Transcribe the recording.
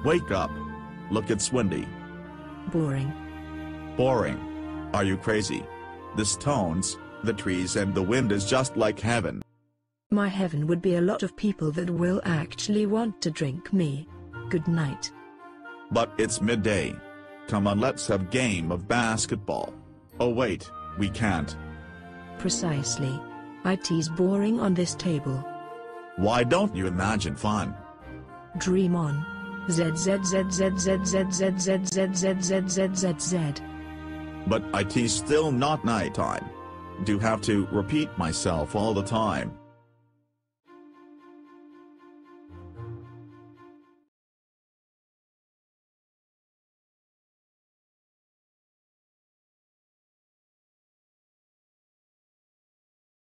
Wake up. Look, it's windy. Boring. Boring. Are you crazy? The stones, the trees and the wind is just like heaven. My heaven would be a lot of people that will actually want to drink me. Good night. But it's midday. Come on, let's have game of basketball. Oh wait, we can't. Precisely. It's boring on this table. Why don't you imagine fun? Dream on. But it's still not nighttime. Do have to repeat myself all the time.